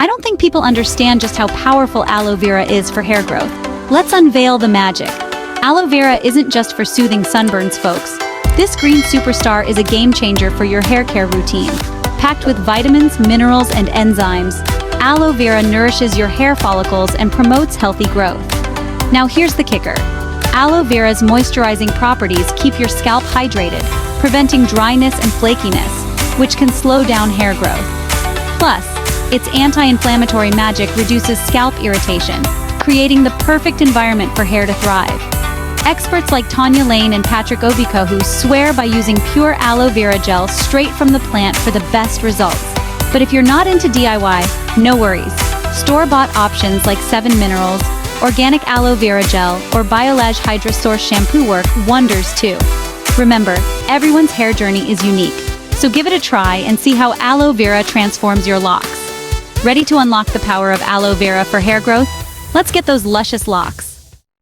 I don't think people understand just how powerful aloe vera is for hair growth. Let's unveil the magic. Aloe vera isn't just for soothing sunburns, folks. This green superstar is a game changer for your hair care routine. Packed with vitamins, minerals, and enzymes, aloe vera nourishes your hair follicles and promotes healthy growth. Now here's the kicker. Aloe vera's moisturizing properties keep your scalp hydrated, preventing dryness and flakiness, which can slow down hair growth. Plus, its anti-inflammatory magic reduces scalp irritation, creating the perfect environment for hair to thrive. Experts like Tanya Lane and Patrick Obikohu swear by using pure aloe vera gel straight from the plant for the best results. But if you're not into DIY, no worries. Store-bought options like 7 Minerals, organic aloe vera gel, or Biolage Hydra Source shampoo work wonders too. Remember, everyone's hair journey is unique, so give it a try and see how aloe vera transforms your locks. Ready to unlock the power of aloe vera for hair growth? Let's get those luscious locks.